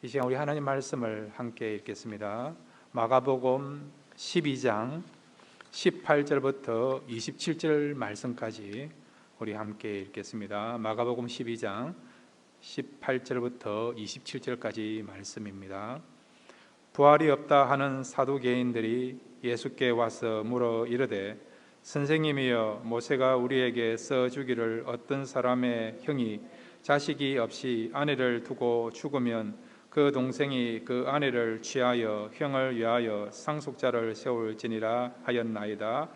이 시간 우리 하나님 말씀을 함께 읽겠습니다. 마가복음 12장 18절부터 27절 말씀까지 우리 함께 읽겠습니다. 마가복음 12장 18절부터 27절까지 말씀입니다. 부활이 없다 하는 사두개인들이 예수께 와서 물어 이르되 선생님이여, 모세가 우리에게 써주기를 어떤 사람의 형이 자식이 없이 아내를 두고 죽으면 그 동생이 그 아내를 취하여 형을 위하여 상속자를 세울지니라 하였나이다.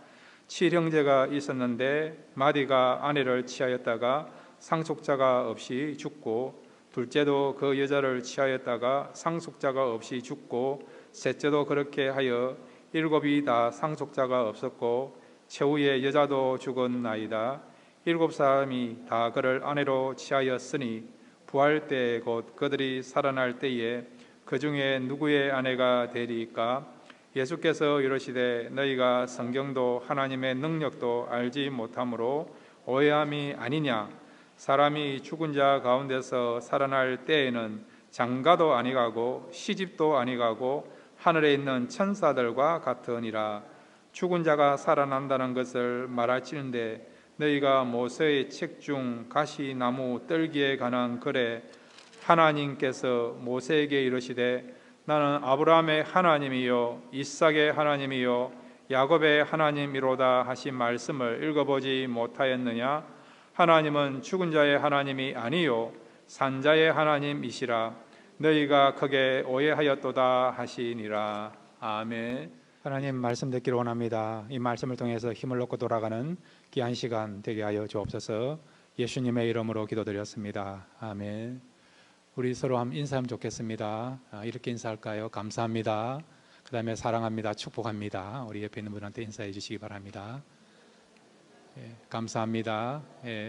칠형제가 있었는데 마디가 아내를 취하였다가 상속자가 없이 죽고, 둘째도 그 여자를 취하였다가 상속자가 없이 죽고, 셋째도 그렇게 하여 일곱이 다 상속자가 없었고, 최후의 여자도 죽었나이다. 일곱 사람이 다 그를 아내로 취하였으니 부활 때 곧 그들이 살아날 때에 그 중에 누구의 아내가 되리까? 예수께서 이르시되 너희가 성경도 하나님의 능력도 알지 못함으로 오해함이 아니냐? 사람이 죽은 자 가운데서 살아날 때에는 장가도 아니가고 시집도 아니가고 하늘에 있는 천사들과 같으니라. 죽은 자가 살아난다는 것을 말할지는데 너희가 모세의 책 중 가시나무 떨기에 관한 글에 하나님께서 모세에게 이르시되 나는 아브라함의 하나님이요 이삭의 하나님이요 야곱의 하나님이로다 하신 말씀을 읽어보지 못하였느냐? 하나님은 죽은 자의 하나님이 아니요 산 자의 하나님이시라. 너희가 크게 오해하였도다 하시니라. 아멘. 하나님 말씀 듣기를 원합니다. 이 말씀을 통해서 힘을 얻고 돌아가는 귀한 시간 되게 하여 주옵소서. 예수님의 이름으로 기도드렸습니다. 아멘. 우리 서로 한번 인사하면 좋겠습니다. 이렇게 인사할까요? 감사합니다. 그 다음에 사랑합니다. 축복합니다. 우리 옆에 있는 분한테 인사해 주시기 바랍니다. 감사합니다.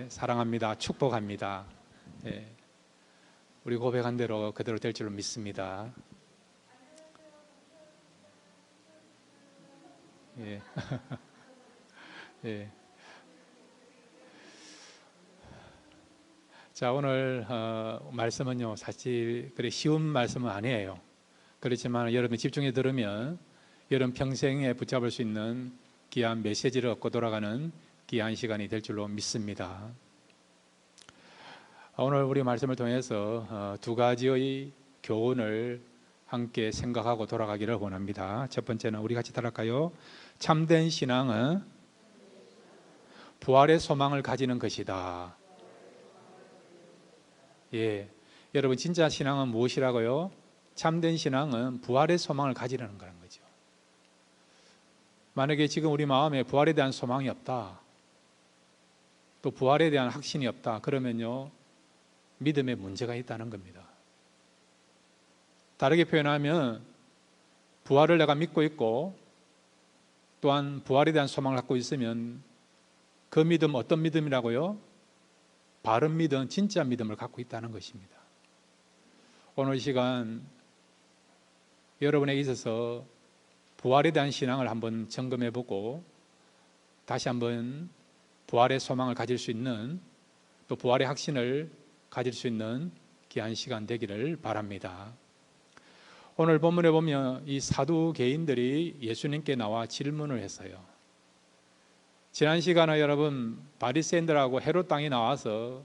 사랑합니다. 축복합니다. 우리 고백한 대로 그대로 될 줄로 믿습니다. 자, 오늘 말씀은요 사실 그래 쉬운 말씀은 아니에요. 그렇지만 여러분이 집중해 들으면 여러분 평생에 붙잡을 수 있는 귀한 메시지를 얻고 돌아가는 귀한 시간이 될 줄로 믿습니다. 오늘 우리 말씀을 통해서 두 가지의 교훈을 함께 생각하고 돌아가기를 원합니다. 첫 번째는 우리 같이 따라할까요? 참된 신앙은 부활의 소망을 가지는 것이다. 여러분 진짜 신앙은 무엇이라고요? 참된 신앙은 부활의 소망을 가지라는 거란 거죠. 만약에 지금 우리 마음에 부활에 대한 소망이 없다, 또 부활에 대한 확신이 없다, 그러면요 믿음에 문제가 있다는 겁니다. 다르게 표현하면 부활을 내가 믿고 있고 또한 부활에 대한 소망을 갖고 있으면 그 믿음 어떤 믿음이라고요? 바른 믿음, 진짜 믿음을 갖고 있다는 것입니다. 오늘 이 시간 여러분에게 있어서 부활에 대한 신앙을 한번 점검해보고 다시 한번 부활의 소망을 가질 수 있는, 또 부활의 확신을 가질 수 있는 귀한 시간 되기를 바랍니다. 오늘 본문에 보면 이 사두개인들이 예수님께 나와 질문을 했어요. 지난 시간에 여러분 바리새인들하고 헤롯 땅에 나와서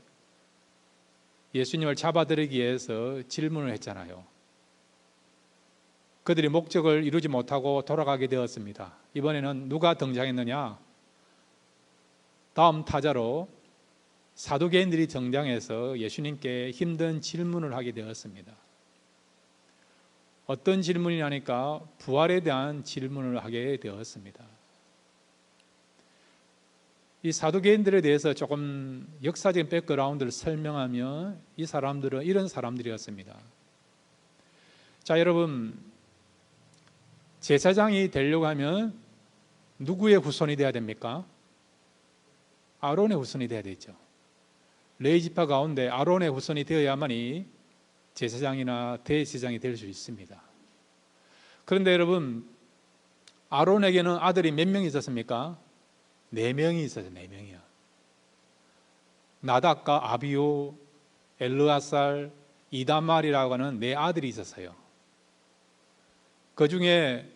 예수님을 잡아들이기 위해서 질문을 했잖아요. 그들이 목적을 이루지 못하고 돌아가게 되었습니다. 이번에는 누가 등장했느냐? 다음 타자로 사두개인들이 등장해서 예수님께 힘든 질문을 하게 되었습니다. 어떤 질문이냐니까 부활에 대한 질문을 하게 되었습니다. 이 사두개인들에 대해서 조금 역사적인 백그라운드를 설명하면 이 사람들은 이런 사람들이었습니다. 자, 여러분 제사장이 되려고 하면 누구의 후손이 돼야 됩니까? 아론의 후손이 돼야 되죠. 레위 지파 가운데 아론의 후손이 되어야만이 제사장이나 대제사장이 될 수 있습니다. 그런데 여러분 아론에게는 아들이 몇 명이 있었습니까? 4명이 있었어요. 4명이요. 나답과 아비오, 엘르아살, 이다말이라고 하는 네 아들이 있었어요. 그 중에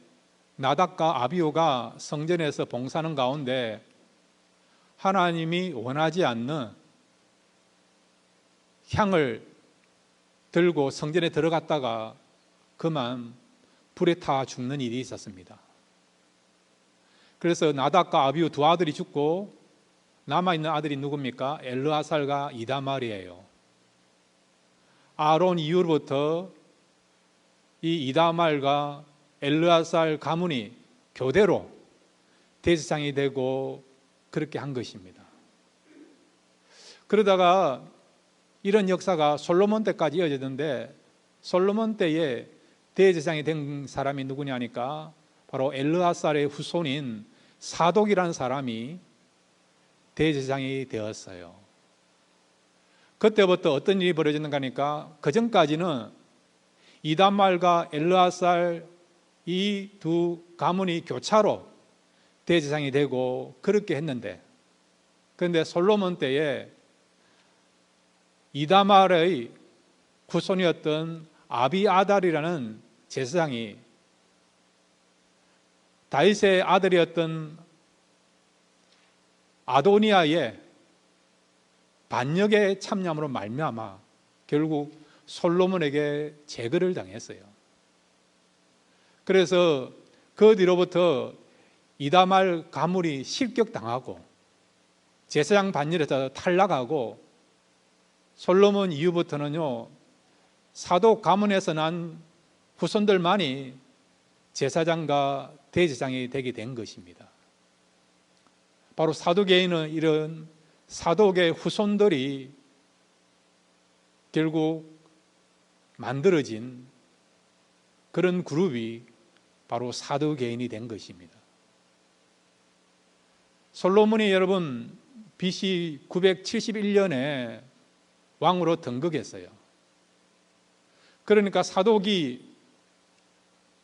나답과 아비후가 성전에서 봉사하는 가운데 하나님이 원하지 않는 향을 들고 성전에 들어갔다가 그만 불에 타 죽는 일이 있었습니다. 그래서 나답과 아비후 두 아들이 죽고 남아있는 아들이 누굽니까? 엘르아살과 이다말이에요. 아론 이후로부터 이 이다말과 엘르아살 가문이 교대로 대제사장이 되고 그렇게 한 것입니다. 그러다가 이런 역사가 솔로몬 때까지 이어졌는데 솔로몬 때에 대제사장이 된 사람이 누구냐니까 바로 엘르아살의 후손인 사독이라는 사람이 대제사장이 되었어요. 그때부터 어떤 일이 벌어졌는가 하니까 그 전까지는 이다말과 엘르아살 이 두 가문이 교차로 대제사장이 되고 그렇게 했는데, 그런데 솔로몬 때에 이다말의 후손이었던 아비아달이라는 제사장이 다윗의 아들이었던 아도니아의 반역에 참여함으로 말미암아 결국 솔로몬에게 제거를 당했어요. 그래서 그 뒤로부터 이다말 가문이 실격당하고 제사장 반열에서 탈락하고 솔로몬 이후부터는요 사독 가문에서 난 후손들만이 제사장과 대제사장이 되게 된 것입니다. 바로 사두개인은 이런 사독의 후손들이 결국 만들어진 그런 그룹이 바로 사두개인이 된 것입니다. 솔로몬이 여러분 BC 971년에 왕으로 등극했어요. 그러니까 사독이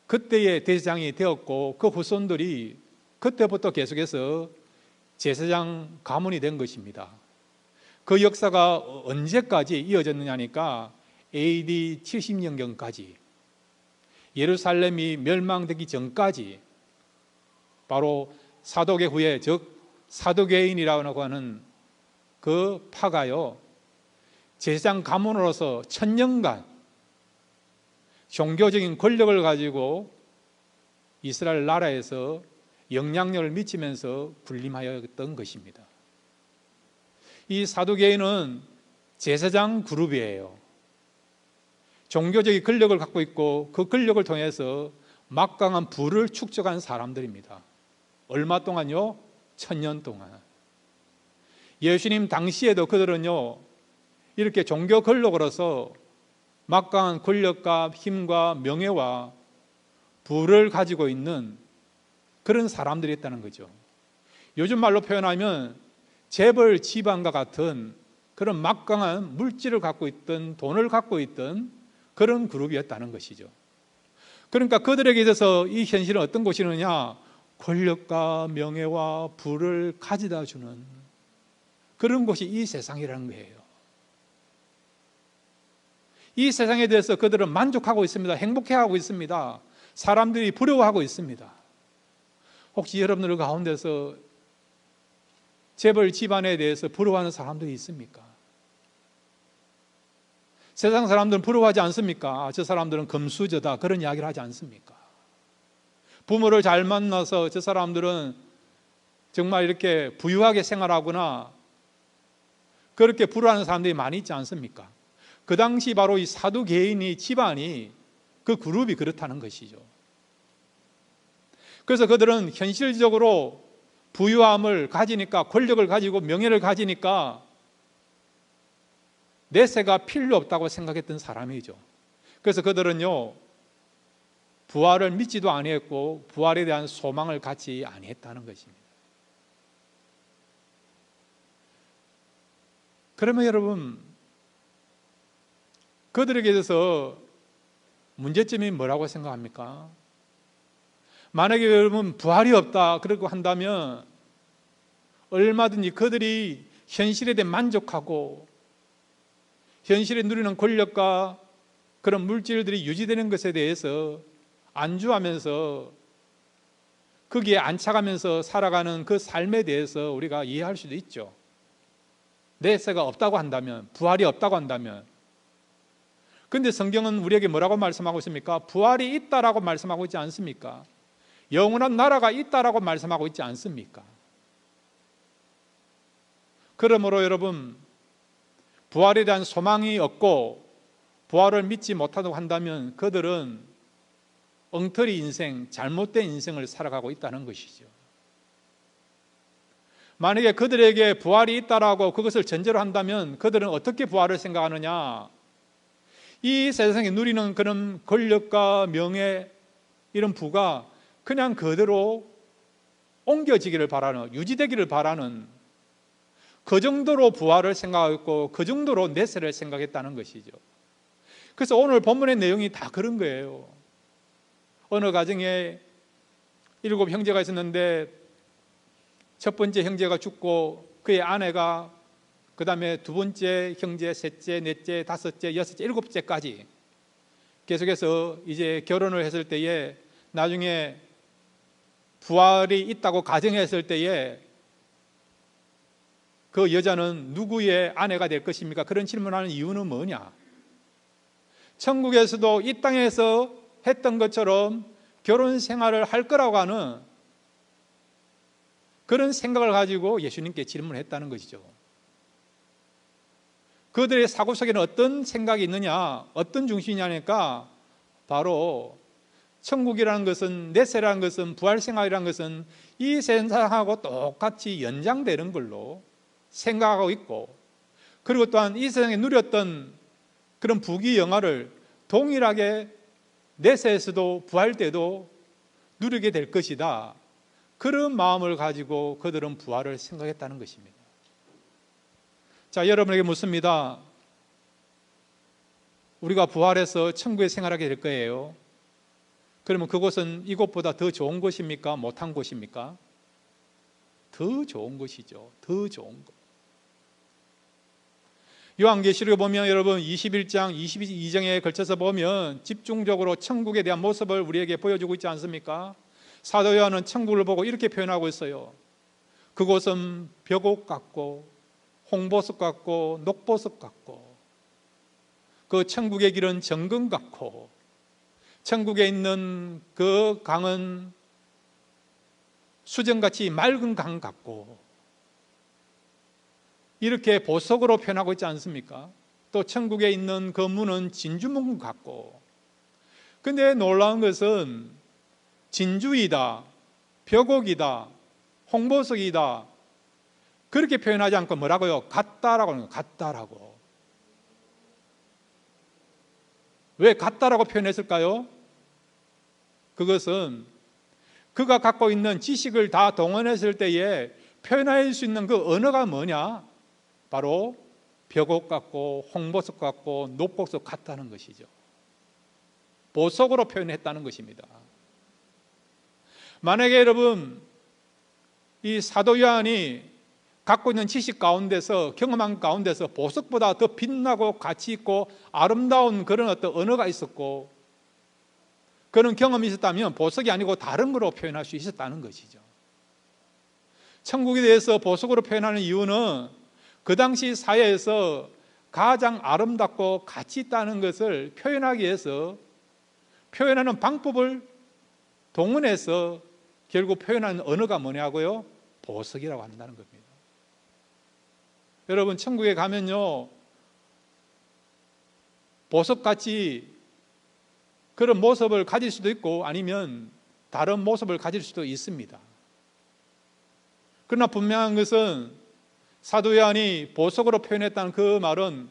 그때의 대제사장이 되었고 그 후손들이 그때부터 계속해서 제사장 가문이 된 것입니다. 그 역사가 언제까지 이어졌느냐니까 AD 70년경까지 예루살렘이 멸망되기 전까지 바로 사독의 후예, 즉 사두개인이라고 하는 그 파가요 제사장 가문으로서 1000년간 종교적인 권력을 가지고 이스라엘 나라에서 영향력을 미치면서 군림하였던 것입니다. 이 사두개인은 제사장 그룹이에요. 종교적인 권력을 갖고 있고 그 권력을 통해서 막강한 부를 축적한 사람들입니다. 얼마 동안요? 1000년 동안. 예수님 당시에도 그들은요 이렇게 종교 권력으로서 막강한 권력과 힘과 명예와 부를 가지고 있는 그런 사람들이 있다는 거죠. 요즘 말로 표현하면 재벌 집안과 같은 그런 막강한 물질을 갖고 있던, 돈을 갖고 있던 그런 그룹이었다는 것이죠. 그러니까 그들에게 있어서 이 현실은 어떤 것이느냐? 권력과 명예와 부를 가져다 주는 그런 것이 이 세상이라는 거예요. 이 세상에 대해서 그들은 만족하고 있습니다. 행복해하고 있습니다. 사람들이 부러워하고 있습니다. 혹시 여러분들 가운데서 재벌 집안에 대해서 부러워하는 사람들이 있습니까? 세상 사람들은 부러워하지 않습니까? 저 사람들은 금수저다 그런 이야기를 하지 않습니까? 부모를 잘 만나서 저 사람들은 정말 이렇게 부유하게 생활하구나 그렇게 부러워하는 사람들이 많이 있지 않습니까? 그 당시 바로 이 사두개인이 집안이 그 그룹이 그렇다는 것이죠. 그래서 그들은 현실적으로 부유함을 가지니까 권력을 가지고 명예를 가지니까 내세가 필요 없다고 생각했던 사람이죠. 그래서 그들은요 부활을 믿지도 아니했고 부활에 대한 소망을 갖지 아니했다는 것입니다. 그러면 여러분 그들에게 있어서 문제점이 뭐라고 생각합니까? 만약에 여러분 부활이 없다 그러고 한다면 얼마든지 그들이 현실에 대해 만족하고 현실에 누리는 권력과 그런 물질들이 유지되는 것에 대해서 안주하면서 거기에 안착하면서 살아가는 그 삶에 대해서 우리가 이해할 수도 있죠. 내세가 없다고 한다면, 부활이 없다고 한다면. 그런데 성경은 우리에게 뭐라고 말씀하고 있습니까? 부활이 있다라고 말씀하고 있지 않습니까? 영원한 나라가 있다라고 말씀하고 있지 않습니까? 그러므로 여러분, 부활에 대한 소망이 없고 부활을 믿지 못하다고 한다면 그들은 엉터리 인생, 잘못된 인생을 살아가고 있다는 것이죠. 만약에 그들에게 부활이 있다라고 그것을 전제로 한다면 그들은 어떻게 부활을 생각하느냐? 이 세상에 누리는 그런 권력과 명예, 이런 부가 그냥 그대로 옮겨지기를 바라는, 유지되기를 바라는, 그 정도로 부활을 생각했고 그 정도로 내세를 생각했다는 것이죠. 그래서 오늘 본문의 내용이 다 그런 거예요. 어느 가정에 7 형제가 있었는데 첫 번째 형제가 죽고 그의 아내가 그 다음에 두 번째 형제, 셋째, 넷째, 다섯째, 여섯째, 7째까지 계속해서 이제 결혼을 했을 때에 나중에 부활이 있다고 가정했을 때에 그 여자는 누구의 아내가 될 것입니까? 그런 질문하는 이유는 뭐냐? 천국에서도 이 땅에서 했던 것처럼 결혼 생활을 할 거라고 하는 그런 생각을 가지고 예수님께 질문했다는 것이죠. 그들의 사고 속에는 어떤 생각이 있느냐, 어떤 중심이냐니까 바로 천국이라는 것은, 내세라는 것은, 부활생활이라는 것은 이 세상하고 똑같이 연장되는 걸로 생각하고 있고, 그리고 또한 이 세상에 누렸던 그런 부귀 영화를 동일하게 내세에서도 부활 때도 누리게 될 것이다. 그런 마음을 가지고 그들은 부활을 생각했다는 것입니다. 자, 여러분에게 묻습니다. 우리가 부활해서 천국에 생활하게 될 거예요. 그러면 그곳은 이곳보다 더 좋은 곳입니까? 못한 곳입니까? 더 좋은 곳이죠. 더 좋은 곳. 요한계시록에 보면 여러분 21장, 22장에 걸쳐서 보면 집중적으로 천국에 대한 모습을 우리에게 보여주고 있지 않습니까? 사도 요한은 천국을 보고 이렇게 표현하고 있어요. 그곳은 벽옥 같고 홍보석 같고 녹보석 같고, 그 천국의 길은 정금 같고, 천국에 있는 그 강은 수정같이 맑은 강 같고, 이렇게 보석으로 표현하고 있지 않습니까? 또 천국에 있는 그 문은 진주문 같고. 근데 놀라운 것은 진주이다, 벽옥이다, 홍보석이다, 그렇게 표현하지 않고 뭐라고요? 같다라고 하는 거예요. 같다라고. 왜 같다라고 표현했을까요? 그것은 그가 갖고 있는 지식을 다 동원했을 때에 표현할 수 있는 그 언어가 뭐냐? 바로 벽옥 같고 홍보석 같고 녹보석 같다는 것이죠. 보석으로 표현했다는 것입니다. 만약에 여러분 이 사도 요한이 갖고 있는 지식 가운데서, 경험한 가운데서 보석보다 더 빛나고 가치 있고 아름다운 그런 어떤 언어가 있었고 그런 경험이 있었다면 보석이 아니고 다른 거로 표현할 수 있었다는 것이죠. 천국에 대해서 보석으로 표현하는 이유는 그 당시 사회에서 가장 아름답고 가치 있다는 것을 표현하기 위해서 표현하는 방법을 동원해서 결국 표현하는 언어가 뭐냐고요? 보석이라고 한다는 겁니다. 여러분 천국에 가면요 보석같이 그런 모습을 가질 수도 있고 아니면 다른 모습을 가질 수도 있습니다. 그러나 분명한 것은 사도 요한이 보석으로 표현했다는 그 말은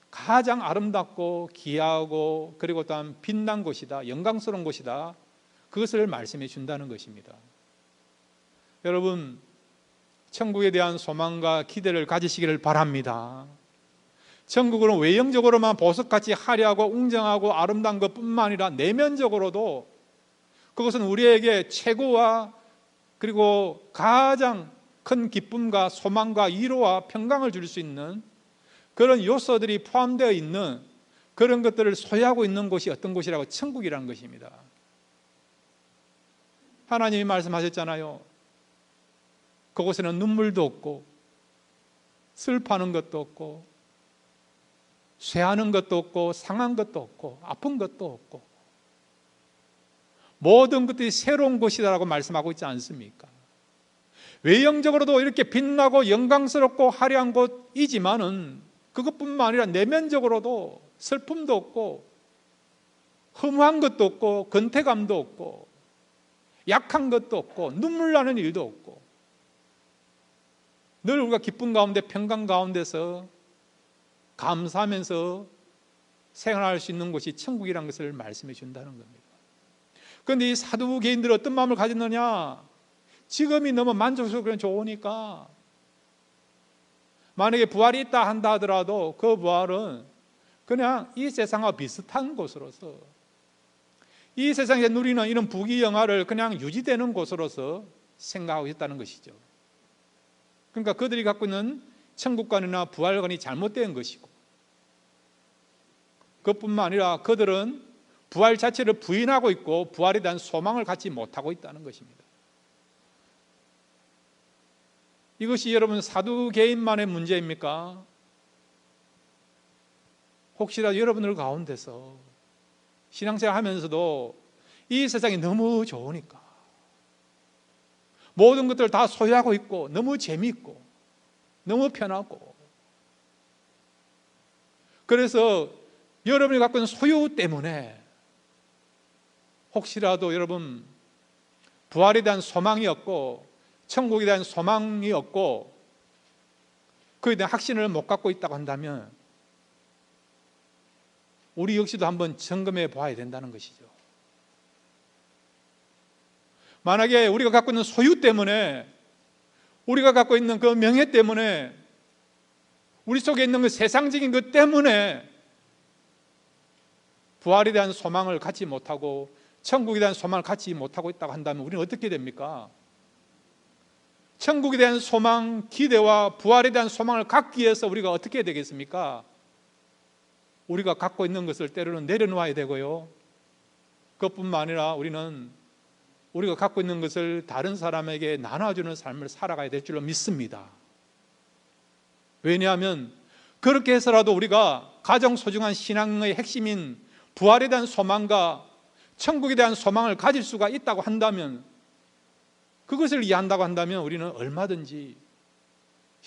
가장 아름답고 귀하고 그리고 또한 빛난 곳이다, 영광스러운 곳이다, 그것을 말씀해 준다는 것입니다. 여러분 천국에 대한 소망과 기대를 가지시기를 바랍니다. 천국은 외형적으로만 보석같이 화려하고 웅장하고 아름다운 것뿐만 아니라 내면적으로도 그것은 우리에게 최고와 그리고 가장 큰 기쁨과 소망과 위로와 평강을 줄 수 있는 그런 요소들이 포함되어 있는 그런 것들을 소유하고 있는 곳이 어떤 곳이라고? 천국이라는 것입니다. 하나님이 말씀하셨잖아요. 그곳에는 눈물도 없고 슬퍼하는 것도 없고 쇠하는 것도 없고 상한 것도 없고 아픈 것도 없고 모든 것들이 새로운 곳이다라고 말씀하고 있지 않습니까? 외형적으로도 이렇게 빛나고 영광스럽고 화려한 곳이지만은 그것뿐만 아니라 내면적으로도 슬픔도 없고 허무한 것도 없고 건태감도 없고 약한 것도 없고 눈물 나는 일도 없고 늘 우리가 기쁨 가운데 평강 가운데서 감사하면서 생활할 수 있는 곳이 천국이라는 것을 말씀해 준다는 겁니다. 그런데 이 사두개인들은 어떤 마음을 가졌느냐? 지금이 너무 만족스럽고 좋으니까 만약에 부활이 있다 한다 하더라도 그 부활은 그냥 이 세상과 비슷한 곳으로서 이 세상에 누리는 이런 부귀영화를 그냥 유지되는 곳으로서 생각하고 있다는 것이죠. 그러니까 그들이 갖고 있는 천국관이나 부활관이 잘못된 것이고 그것뿐만 아니라 그들은 부활 자체를 부인하고 있고 부활에 대한 소망을 갖지 못하고 있다는 것입니다. 이것이 여러분 사두개인만의 문제입니까? 혹시라도 여러분들 가운데서 신앙생활 하면서도 이 세상이 너무 좋으니까 모든 것들을 다 소유하고 있고 너무 재미있고 너무 편하고 그래서 여러분이 갖고 있는 소유 때문에 혹시라도 여러분 부활에 대한 소망이 없고 천국에 대한 소망이 없고 그에 대한 확신을 못 갖고 있다고 한다면 우리 역시도 한번 점검해 봐야 된다는 것이죠. 만약에 우리가 갖고 있는 소유 때문에 우리가 갖고 있는 그 명예 때문에 우리 속에 있는 그 세상적인 것 때문에 부활에 대한 소망을 갖지 못하고 천국에 대한 소망을 갖지 못하고 있다고 한다면 우리는 어떻게 됩니까? 천국에 대한 소망, 기대와 부활에 대한 소망을 갖기 위해서 우리가 어떻게 해야 되겠습니까? 우리가 갖고 있는 것을 때로는 내려놓아야 되고요. 그것뿐만 아니라 우리는 우리가 갖고 있는 것을 다른 사람에게 나눠주는 삶을 살아가야 될 줄로 믿습니다. 왜냐하면 그렇게 해서라도 우리가 가장 소중한 신앙의 핵심인 부활에 대한 소망과 천국에 대한 소망을 가질 수가 있다고 한다면 그것을 이해한다고 한다면 우리는 얼마든지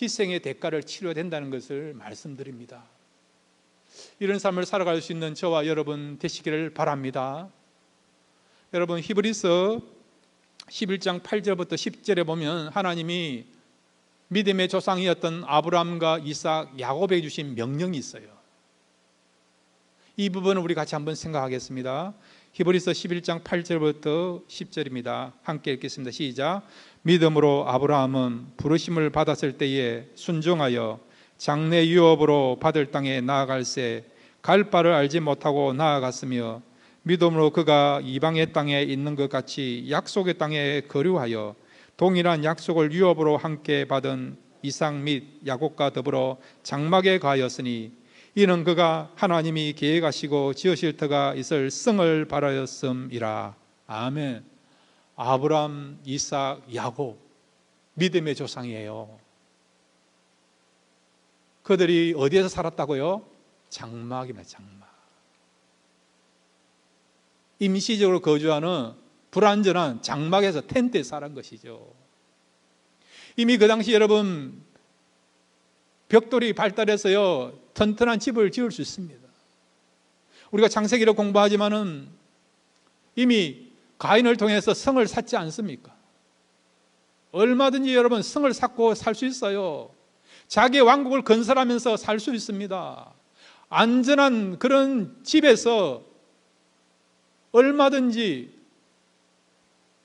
희생의 대가를 치러야 된다는 것을 말씀드립니다. 이런 삶을 살아갈 수 있는 저와 여러분 되시기를 바랍니다. 여러분 히브리서 11장 8절부터 10절에 보면 하나님이 믿음의 조상이었던 아브라함과 이삭, 야곱에게 주신 명령이 있어요. 이 부분을 우리 같이 한번 생각하겠습니다. 히브리서 11장 8절부터 10절입니다. 함께 읽겠습니다. 시작. 믿음으로 아브라함은 부르심을 받았을 때에 순종하여 장래 유업으로 받을 땅에 나아갈새 갈 바를 알지 못하고 나아갔으며 믿음으로 그가 이방의 땅에 있는 것 같이 약속의 땅에 거류하여 동일한 약속을 유업으로 함께 받은 이삭 및 야곱과 더불어 장막에 가하였으니 이는 그가 하나님이 계획하시고 지으실 터가 있을 성을 바라였음이라. 아멘. 아브람, 이삭, 야곱 믿음의 조상이에요. 그들이 어디에서 살았다고요? 장막입니다. 장막. 임시적으로 거주하는 불안전한 장막에서 텐트에 살은 것이죠. 이미 그 당시 여러분 벽돌이 발달해서요 튼튼한 집을 지을 수 있습니다. 우리가 창세기를 공부하지만은 이미 가인을 통해서 성을 샀지 않습니까? 얼마든지 여러분 성을 샀고 살 수 있어요. 자기의 왕국을 건설하면서 살 수 있습니다. 안전한 그런 집에서 얼마든지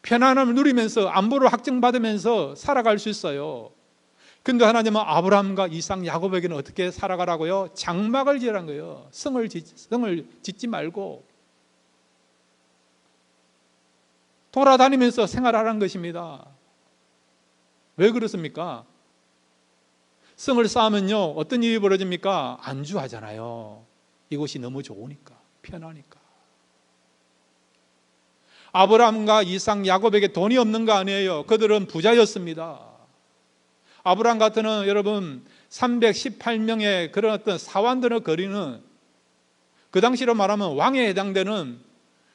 편안함을 누리면서 안보를 확증받으면서 살아갈 수 있어요. 근데 하나님은 아브라함과 이삭, 야곱에게는 어떻게 살아가라고요? 장막을 지으라는 거예요. 성을 짓지 말고 돌아다니면서 생활하라는 것입니다. 왜 그렇습니까? 성을 쌓으면요 어떤 일이 벌어집니까? 안주하잖아요. 이것이 너무 좋으니까, 편하니까. 아브라함과 이삭, 야곱에게 돈이 없는 거 아니에요. 그들은 부자였습니다. 아브라함 같은 여러분 318명의 그런 어떤 사환들을 거리는, 그 당시로 말하면 왕에 해당되는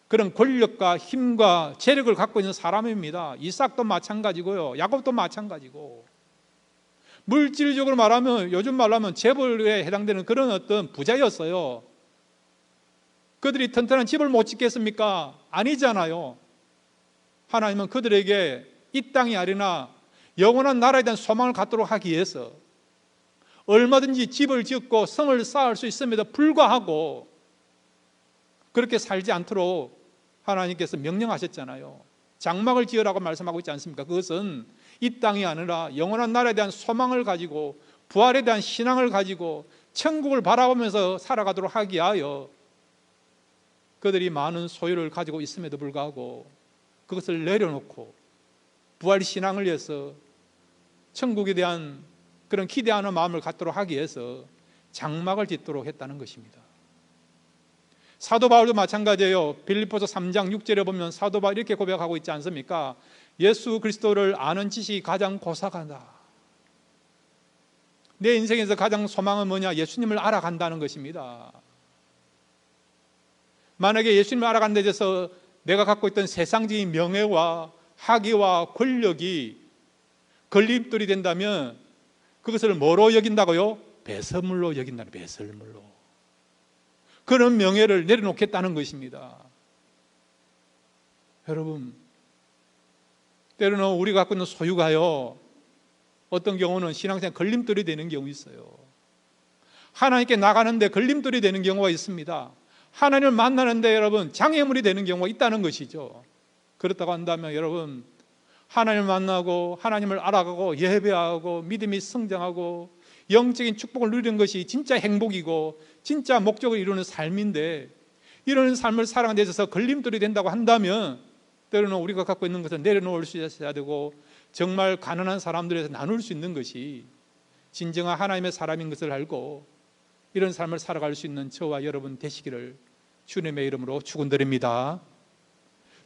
그런 권력과 힘과 재력을 갖고 있는 사람입니다. 이삭도 마찬가지고요, 야곱도 마찬가지고, 물질적으로 말하면, 요즘 말로 하면 재벌에 해당되는 그런 어떤 부자였어요. 그들이 튼튼한 집을 못 짓겠습니까? 아니잖아요. 하나님은 그들에게 이 땅이 아니라 영원한 나라에 대한 소망을 갖도록 하기 위해서 얼마든지 집을 짓고 성을 쌓을 수 있음에도 불구하고 그렇게 살지 않도록 하나님께서 명령하셨잖아요. 장막을 지으라고 말씀하고 있지 않습니까? 그것은 이 땅이 아니라 영원한 나라에 대한 소망을 가지고 부활에 대한 신앙을 가지고 천국을 바라보면서 살아가도록 하기 위하여 그들이 많은 소유를 가지고 있음에도 불구하고 그것을 내려놓고 부활 신앙을 위해서 천국에 대한 그런 기대하는 마음을 갖도록 하기 위해서 장막을 짓도록 했다는 것입니다. 사도 바울도 마찬가지예요. 빌립보서 3장 6절에 보면 사도 바울이 이렇게 고백하고 있지 않습니까? 예수 그리스도를 아는 지식이 가장 고사하다. 내 인생에서 가장 소망은 뭐냐? 예수님을 알아간다는 것입니다. 만약에 예수님을 알아간다고 해서 내가 갖고 있던 세상적인 명예와 학위와 권력이 걸림돌이 된다면 그것을 뭐로 여긴다고요? 배설물로 여긴다는, 배설물로. 그런 명예를 내려놓겠다는 것입니다. 여러분, 때로는 우리가 갖고 있는 소유가요, 어떤 경우는 신앙생활 걸림돌이 되는 경우 있어요. 하나님께 나가는데 걸림돌이 되는 경우가 있습니다. 하나님을 만나는데 여러분 장애물이 되는 경우가 있다는 것이죠. 그렇다고 한다면 여러분, 하나님을 만나고 하나님을 알아가고 예배하고 믿음이 성장하고 영적인 축복을 누리는 것이 진짜 행복이고 진짜 목적을 이루는 삶인데, 이런 삶을 살아가는 데 있어서 걸림돌이 된다고 한다면 때로는 우리가 갖고 있는 것을 내려놓을 수 있어야 되고, 정말 가난한 사람들에서 나눌 수 있는 것이 진정한 하나님의 사람인 것을 알고 이런 삶을 살아갈 수 있는 저와 여러분 되시기를 주님의 이름으로 축원드립니다.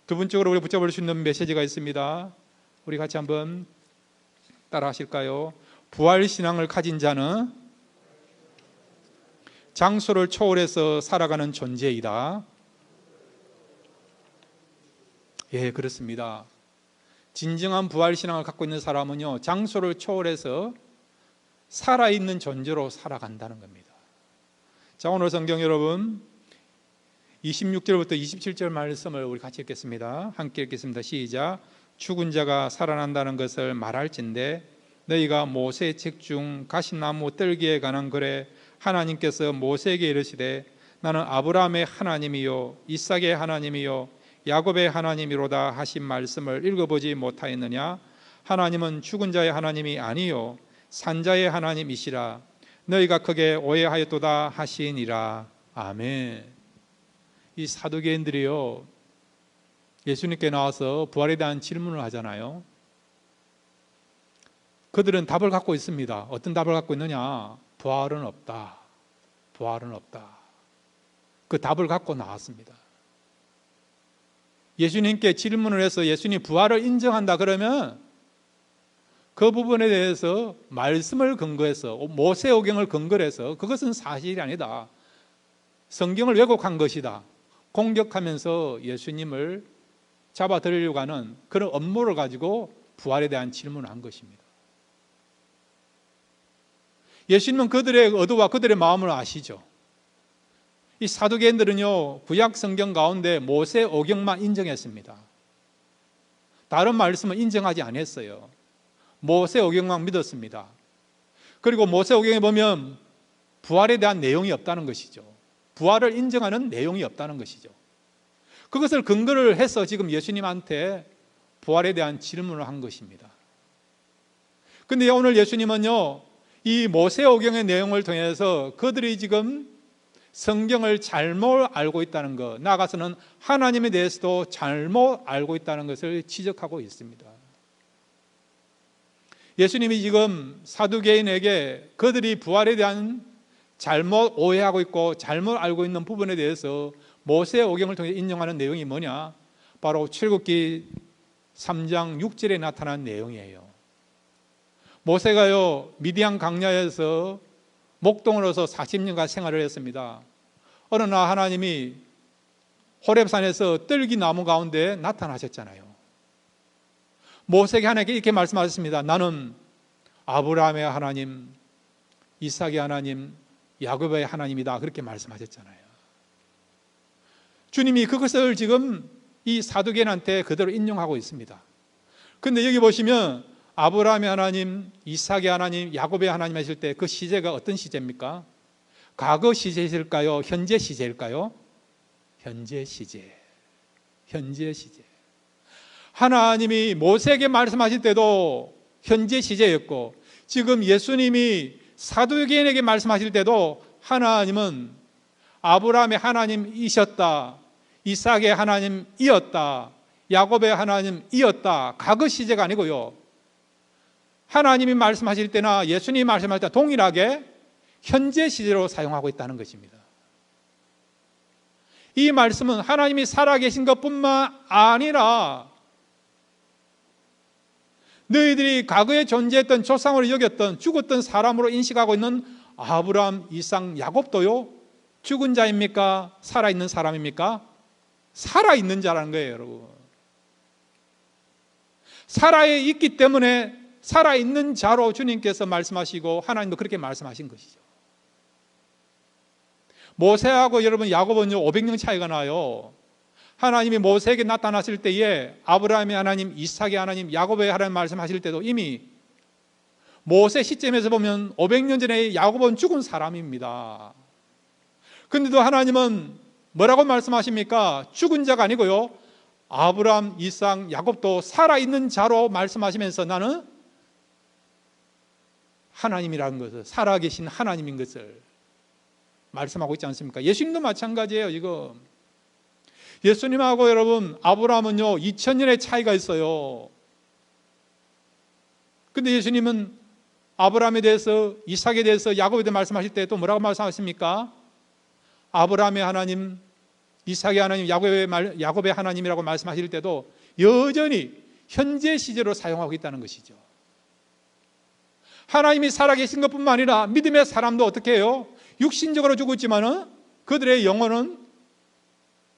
두 번째로 우리 붙잡을 수 있는 메시지가 있습니다. 우리 같이 한번 따라 하실까요? 부활신앙을 가진 자는 장소를 초월해서 살아가는 존재이다. 예, 그렇습니다. 진정한 부활신앙을 갖고 있는 사람은요, 장소를 초월해서 살아있는 존재로 살아간다는 겁니다. 자, 오늘 성경 여러분 26절부터 27절 말씀을 우리 같이 읽겠습니다. 함께 읽겠습니다. 시작. 죽은 자가 살아난다는 것을 말할진대 너희가 모세의 책 중 가시나무 떨기에 관한 글에 하나님께서 모세에게 이르시되 나는 아브라함의 하나님이요 이삭의 하나님이요 야곱의 하나님이로다 하신 말씀을 읽어보지 못하였느냐? 하나님은 죽은 자의 하나님이 아니요 산자의 하나님이시라. 너희가 크게 오해하였도다 하시니라. 아멘. 이 사두개인들이요, 예수님께 나와서 부활에 대한 질문을 하잖아요. 그들은 답을 갖고 있습니다. 어떤 답을 갖고 있느냐? 부활은 없다. 부활은 없다. 그 답을 갖고 나왔습니다. 예수님께 질문을 해서 예수님 부활을 인정한다 그러면 그 부분에 대해서 말씀을 근거해서, 모세오경을 근거로 해서 그것은 사실이 아니다, 성경을 왜곡한 것이다, 공격하면서 예수님을 잡아들이려고 하는 그런 업무를 가지고 부활에 대한 질문을 한 것입니다. 예수님은 그들의 의도와 그들의 마음을 아시죠. 이 사두개인들은요, 구약 성경 가운데 모세오경만 인정했습니다. 다른 말씀은 인정하지 않았어요. 모세오경만 믿었습니다. 그리고 모세오경에 보면 부활에 대한 내용이 없다는 것이죠. 부활을 인정하는 내용이 없다는 것이죠. 그것을 근거를 해서 지금 예수님한테 부활에 대한 질문을 한 것입니다. 그런데 오늘 예수님은요, 이 모세오경의 내용을 통해서 그들이 지금 성경을 잘못 알고 있다는 것, 나아가서는 하나님에 대해서도 잘못 알고 있다는 것을 지적하고 있습니다. 예수님이 지금 사두개인에게 그들이 부활에 대한 잘못 오해하고 있고 잘못 알고 있는 부분에 대해서 모세의 오경을 통해 인용하는 내용이 뭐냐? 바로 출애굽기 3장 6절에 나타난 내용이에요. 모세가요 미디안 광야에서 목동으로서 40년간 생활을 했습니다. 어느 날 하나님이 호렙산에서 떨기 나무 가운데 나타나셨잖아요. 모세에게 하나님께 이렇게 말씀하셨습니다. 나는 아브라함의 하나님, 이삭의 하나님, 야곱의 하나님이다. 그렇게 말씀하셨잖아요. 주님이 그것을 지금 이 사도계인한테 그대로 인용하고 있습니다. 그런데 여기 보시면 아브라함의 하나님, 이삭의 하나님, 야곱의 하나님 하실 때 그 시제가 어떤 시제입니까? 과거 시제일까요? 현재 시제일까요? 현재 시제. 현재 시제. 하나님이 모세에게 말씀하실 때도 현재 시제였고, 지금 예수님이 사도계인에게 말씀하실 때도 하나님은 아브라함의 하나님이셨다, 이삭의 하나님이었다, 야곱의 하나님이었다. 과거 시제가 아니고요, 하나님이 말씀하실 때나 예수님이 말씀하실 때 동일하게 현재 시제로 사용하고 있다는 것입니다. 이 말씀은 하나님이 살아계신 것뿐만 아니라 너희들이 과거에 존재했던 조상으로 여겼던 죽었던 사람으로 인식하고 있는 아브라함, 이삭, 야곱도요 죽은 자입니까? 살아있는 사람입니까? 살아있는 자라는 거예요, 여러분. 살아있기 때문에 살아있는 자로 주님께서 말씀하시고 하나님도 그렇게 말씀하신 것이죠. 모세하고 여러분 야곱은요 500년 차이가 나요. 하나님이 모세에게 나타나실 때에 아브라함의 하나님, 이삭의 하나님, 야곱의 하나님 말씀하실 때도 이미 모세 시점에서 보면 500년 전에 야곱은 죽은 사람입니다. 그런데도 하나님은 뭐라고 말씀하십니까? 죽은 자가 아니고요, 아브라함, 이삭, 야곱도 살아있는 자로 말씀하시면서 나는 하나님이라는 것을, 살아계신 하나님인 것을 말씀하고 있지 않습니까? 예수님도 마찬가지예요. 이거 예수님하고 여러분 아브라함은요 2000년의 차이가 있어요. 근데 예수님은 아브라함에 대해서, 이삭에 대해서, 야곱에 대해서 말씀하실 때 또 뭐라고 말씀하십니까? 아브라함의 하나님, 이삭의 하나님, 야곱의 하나님이라고 말씀하실 때도 여전히 현재 시제로 사용하고 있다는 것이죠. 하나님이 살아계신 것뿐만 아니라 믿음의 사람도 어떻게 해요? 육신적으로 죽었지만은 그들의 영혼은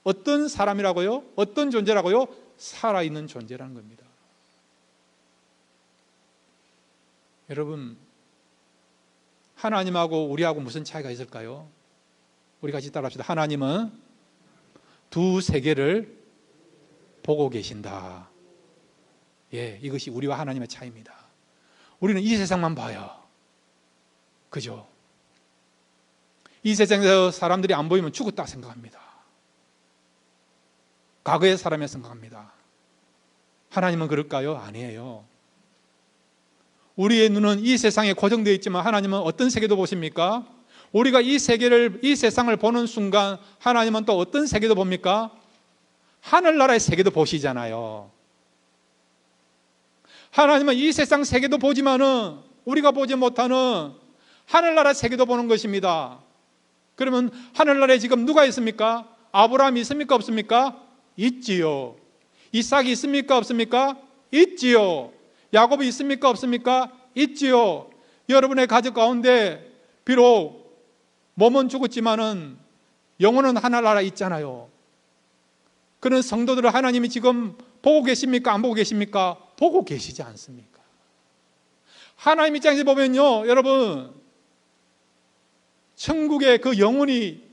어떤 사람이라고요? 어떤 존재라고요? 살아있는 존재라는 겁니다. 여러분, 하나님하고 우리하고 무슨 차이가 있을까요? 우리 같이 따라합시다. 하나님은 두 세계를 보고 계신다. 예, 이것이 우리와 하나님의 차이입니다. 우리는 이 세상만 봐요. 그죠? 이 세상에서 사람들이 안 보이면 죽었다 생각합니다. 과거의 사람이 생각합니다. 하나님은 그럴까요? 아니에요. 우리의 눈은 이 세상에 고정되어 있지만 하나님은 어떤 세계도 보십니까? 우리가 이 세상을 보는 순간 하나님은 또 어떤 세계도 봅니까? 하늘나라의 세계도 보시잖아요. 하나님은 이 세상 세계도 보지만은 우리가 보지 못하는 하늘나라 세계도 보는 것입니다. 그러면 하늘나라에 지금 누가 있습니까? 아브라함이 있습니까? 없습니까? 있지요. 이삭이 있습니까? 없습니까? 있지요. 야곱이 있습니까? 없습니까? 있지요. 여러분의 가족 가운데 비록 몸은 죽었지만은 영혼은 하늘나라에 있잖아요. 그런 성도들을 하나님이 지금 보고 계십니까? 안 보고 계십니까? 보고 계시지 않습니까? 하나님 입장에서 보면요, 여러분, 천국에 그 영혼이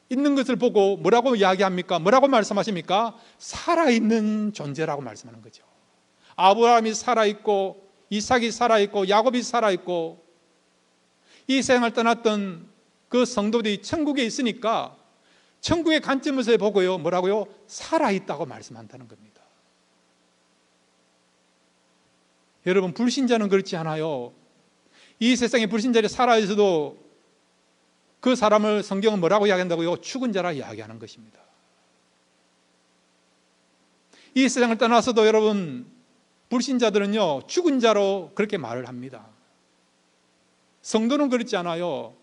있는 것을 보고 뭐라고 이야기합니까? 뭐라고 말씀하십니까? 살아있는 존재라고 말씀하는 거죠. 아브라함이 살아있고, 이삭이 살아있고, 야곱이 살아있고, 이 세상을 떠났던 그 성도들이 천국에 있으니까 천국의 관점에서 보고요, 뭐라고요? 살아있다고 말씀한다는 겁니다. 여러분, 불신자는 그렇지 않아요. 이 세상에 불신자들이 살아있어도 그 사람을 성경은 뭐라고 이야기한다고요? 죽은 자라 이야기하는 것입니다. 이 세상을 떠나서도 여러분, 불신자들은요 죽은 자로 그렇게 말을 합니다. 성도는 그렇지 않아요.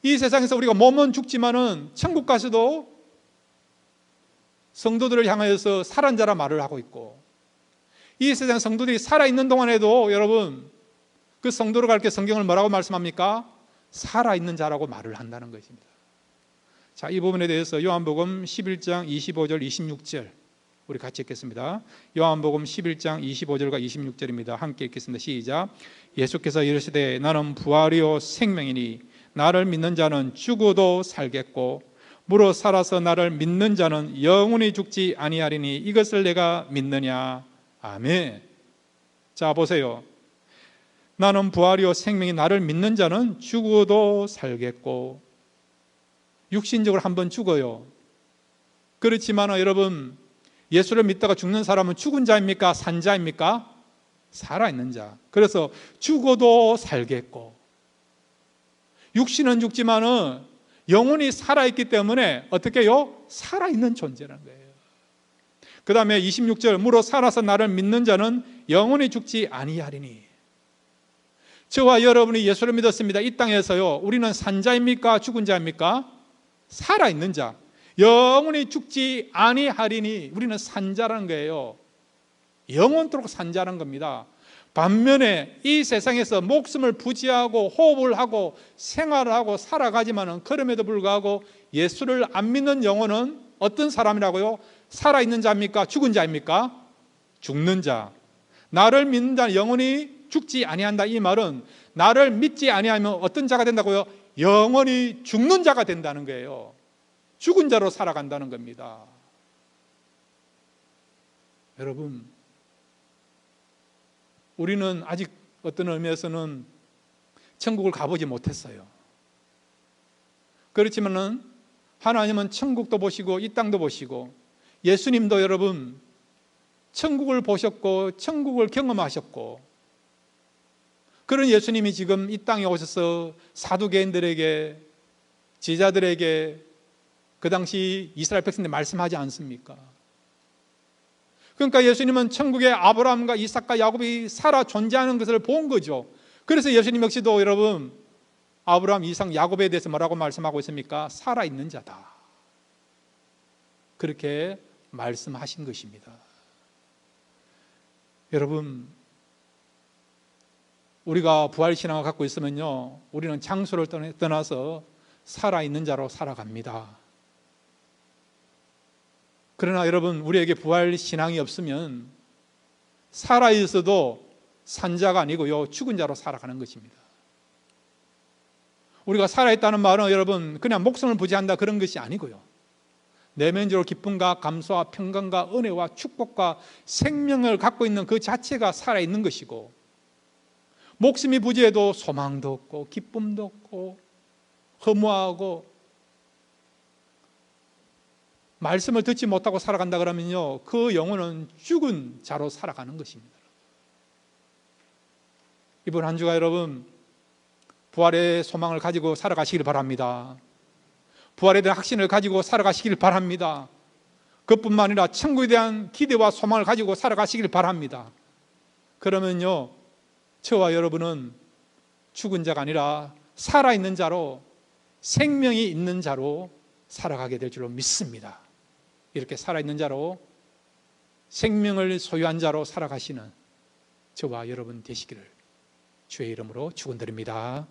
이 세상에서 우리가 몸은 죽지만은 천국 가서도 성도들을 향하여서 살아난 자라 말을 하고 있고, 이 세상 성도들이 살아있는 동안에도 여러분 그 성도를 가르쳐 성경을 뭐라고 말씀합니까? 살아있는 자라고 말을 한다는 것입니다. 자, 이 부분에 대해서 요한복음 11장 25절 26절 우리 같이 읽겠습니다. 요한복음 11장 25절과 26절입니다. 함께 읽겠습니다. 시작. 예수께서 이르시되 나는 부활이요 생명이니 나를 믿는 자는 죽어도 살겠고 무릇 살아서 나를 믿는 자는 영원히 죽지 아니하리니 이것을 내가 믿느냐. 아멘. 자, 보세요. 나는 부활이요 생명이 나를 믿는 자는 죽어도 살겠고, 육신적으로 한번 죽어요. 그렇지만 여러분, 예수를 믿다가 죽는 사람은 죽은 자입니까? 산 자입니까? 살아있는 자. 그래서 죽어도 살겠고, 육신은 죽지만은 영혼이 살아있기 때문에 어떻게 해요? 살아있는 존재라는 거예요. 그 다음에 26절, 무릇 살아서 나를 믿는 자는 영원히 죽지 아니하리니. 저와 여러분이 예수를 믿었습니다. 이 땅에서요, 우리는 산 자입니까? 죽은 자입니까? 살아있는 자. 영원히 죽지 아니하리니. 우리는 산 자라는 거예요. 영원토록 산 자라는 겁니다. 반면에 이 세상에서 목숨을 부지하고 호흡을 하고 생활을 하고 살아가지만은 그럼에도 불구하고 예수를 안 믿는 영혼은 어떤 사람이라고요? 살아있는 자입니까? 죽은 자입니까? 죽는 자. 나를 믿는 자는 영원히 죽지 아니한다. 이 말은 나를 믿지 아니하면 어떤 자가 된다고요? 영원히 죽는 자가 된다는 거예요. 죽은 자로 살아간다는 겁니다. 여러분, 우리는 아직 어떤 의미에서는 천국을 가보지 못했어요. 그렇지만은 하나님은 천국도 보시고 이 땅도 보시고, 예수님도 여러분 천국을 보셨고 천국을 경험하셨고, 그런 예수님이 지금 이 땅에 오셔서 사두개인들에게, 제자들에게 그 당시 이스라엘 백성들 말씀하지 않습니까? 그러니까 예수님은 천국에 아브라함과 이삭과 야곱이 살아 존재하는 것을 본 거죠. 그래서 예수님 역시도 여러분 아브라함, 이삭, 야곱에 대해서 뭐라고 말씀하고 있습니까? 살아있는 자다. 그렇게 말씀하신 것입니다. 여러분, 우리가 부활신앙을 갖고 있으면요, 우리는 장소를 떠나서 살아있는 자로 살아갑니다. 그러나 여러분, 우리에게 부활신앙이 없으면 살아있어도 산 자가 아니고요, 죽은 자로 살아가는 것입니다. 우리가 살아있다는 말은 여러분 그냥 목숨을 부지한다 그런 것이 아니고요, 내면적으로 기쁨과 감사와 평강과 은혜와 축복과 생명을 갖고 있는 그 자체가 살아있는 것이고, 목숨이 부지해도 소망도 없고 기쁨도 없고 허무하고 말씀을 듣지 못하고 살아간다 그러면요, 그 영혼은 죽은 자로 살아가는 것입니다. 이번 한 주가 여러분 부활의 소망을 가지고 살아가시길 바랍니다. 부활에 대한 확신을 가지고 살아가시길 바랍니다. 그뿐만 아니라 천국에 대한 기대와 소망을 가지고 살아가시길 바랍니다. 그러면요, 저와 여러분은 죽은 자가 아니라 살아있는 자로, 생명이 있는 자로 살아가게 될 줄로 믿습니다. 이렇게 살아있는 자로, 생명을 소유한 자로 살아가시는 저와 여러분 되시기를 주의 이름으로 축원드립니다.